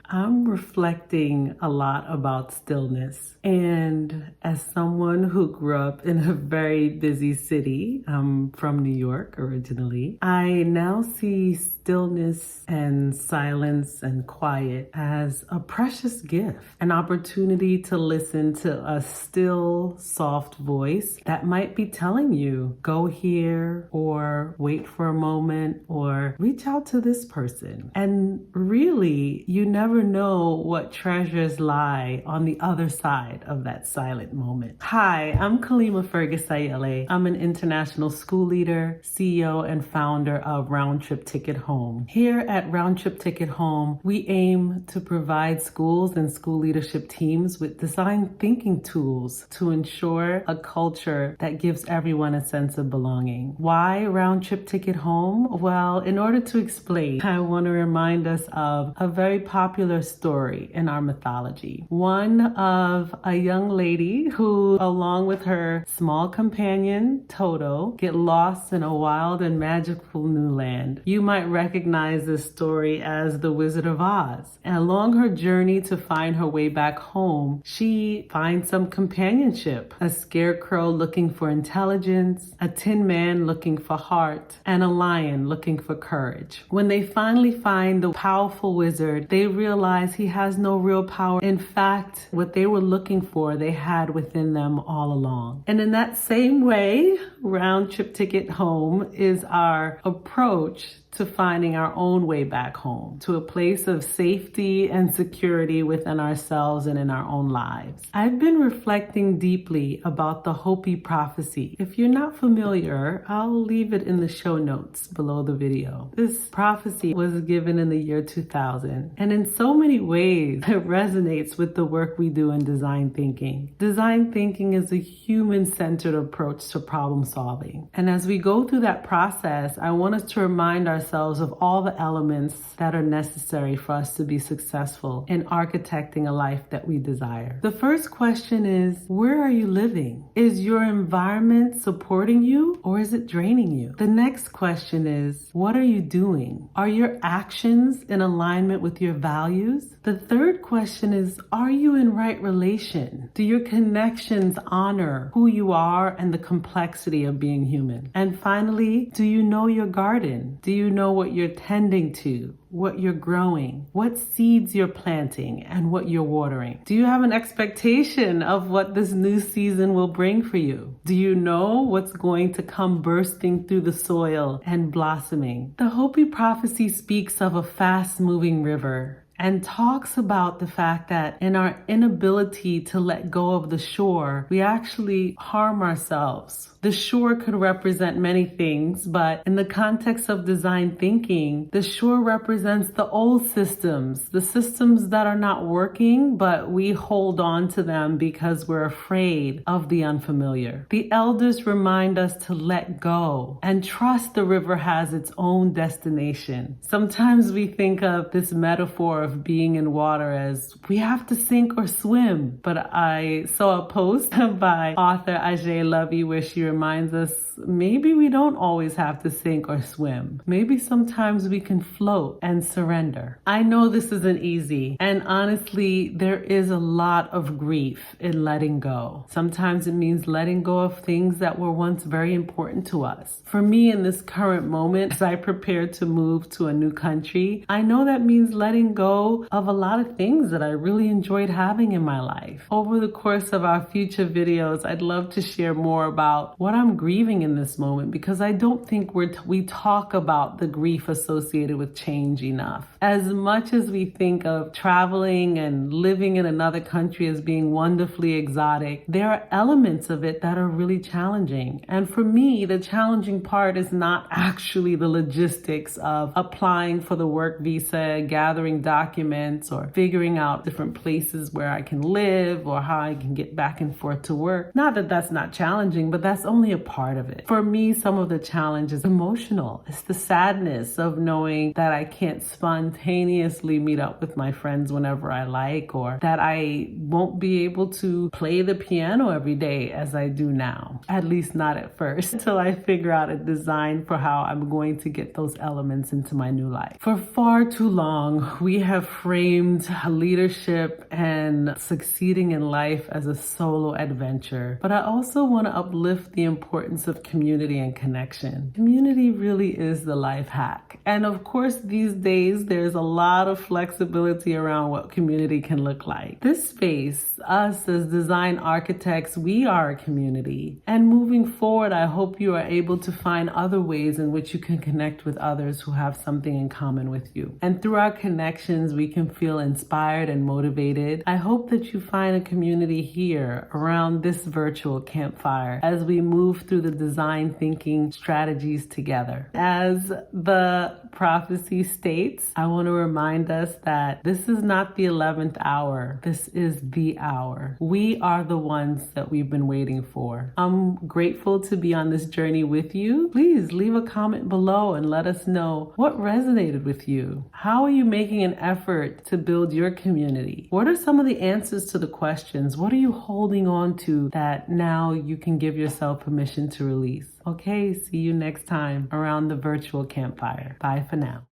I'm reflecting a lot about stillness. And as someone who grew up in a very busy city, I'm from New York originally, I now see stillness and silence and quiet as a precious gift, an opportunity to listen to a still, soft voice that might be telling you, go here, or wait for a moment, or reach out to this person. And really, you never know what treasures lie on the other side of that silent moment. Hi, I'm Kalima Fergus-Ayele. I'm an international school leader, CEO, and founder of Round Trip Ticket Home. Here at Round Trip Ticket Home, we aim to provide schools and school leadership teams with design thinking tools to ensure a culture that gives everyone a sense of belonging. Why Round Trip Ticket Home? Well, in order to explain, I want to remind us of a very popular story in our mythology. One of a young lady who, along with her small companion, Toto, get lost in a wild and magical new land. You might recognize this story as The Wizard of Oz. And along her journey to find her way back home, she finds some companionship. A scarecrow looking for intelligence, a tin man looking for heart, and a lion looking for courage. When they finally find the powerful wizard, they realize he has no real power. In fact, what they were looking for, they had within them all along. And in that same way, Round Trip Ticket Home is our approach to finding our own way back home, to a place of safety and security within ourselves and in our own lives. I've been reflecting deeply about the Hopi Prophesy. If you're not familiar, I'll leave it in the show notes below the video. This prophecy was given in the year 2000, and in so many ways, it resonates with the work we do in design thinking. Design thinking is a human-centered approach to problem solving. And as we go through that process, I want us to remind ourselves of all the elements that are necessary for us to be successful in architecting a life that we desire. The first question is, where are you living? Is your environment supporting you or is it draining you? The next question is, what are you doing? Are your actions in alignment with your values? The third question is, are you in right relation? Do your connections honor who you are and the complexity of being human? And finally, do you know your garden? Do you know what you're tending to, what you're growing, what seeds you're planting, and what you're watering? Do you have an expectation of what this new season will bring for you? Do you know what's going to come bursting through the soil and blossoming? The Hopi Prophesy speaks of a fast-moving river and talks about the fact that in our inability to let go of the shore, we actually harm ourselves. The shore could represent many things, but in the context of design thinking, the shore represents the old systems, the systems that are not working, but we hold on to them because we're afraid of the unfamiliar. The elders remind us to let go and trust the river has its own destination. Sometimes we think of this metaphor of being in water as we have to sink or swim, but I saw a post by author Ajay Lovey where she reminds us maybe we don't always have to sink or swim. Maybe sometimes we can float and surrender. I know this isn't easy, and honestly, there is a lot of grief in letting go. Sometimes it means letting go of things that were once very important to us. For me, in this current moment, as I prepare to move to a new country, I know that means letting go of a lot of things that I really enjoyed having in my life. Over the course of our future videos, I'd love to share more about what I'm grieving in this moment, because I don't think we talk about the grief associated with change enough. As much as we think of traveling and living in another country as being wonderfully exotic, there are elements of it that are really challenging. And for me, the challenging part is not actually the logistics of applying for the work visa, gathering documents, or figuring out different places where I can live or how I can get back and forth to work. Not that that's not challenging, but that's only a part of it. For me, some of the challenge is emotional. It's the sadness of knowing that I can't spontaneously meet up with my friends whenever I like, or that I won't be able to play the piano every day as I do now. At least not at first, until I figure out a design for how I'm going to get those elements into my new life. For far too long, we have have framed leadership and succeeding in life as a solo adventure, but I also want to uplift the importance of community and connection. Community really is the life hack. And of course, these days, there's a lot of flexibility around what community can look like. This space, us as design architects, we are a community. And moving forward, I hope you are able to find other ways in which you can connect with others who have something in common with you. And through our connections, we can feel inspired and motivated. I hope that you find a community here around this virtual campfire as we move through the design thinking strategies together. As the prophecy states, I want to remind us that this is not the 11th hour. This is the hour. We are the ones that we've been waiting for. I'm grateful to be on this journey with you. Please leave a comment below and let us know what resonated with you. How are you making an effort to build your community? What are some of the answers to the questions? What are you holding on to that now you can give yourself permission to release? Okay, see you next time around the virtual campfire. Bye for now.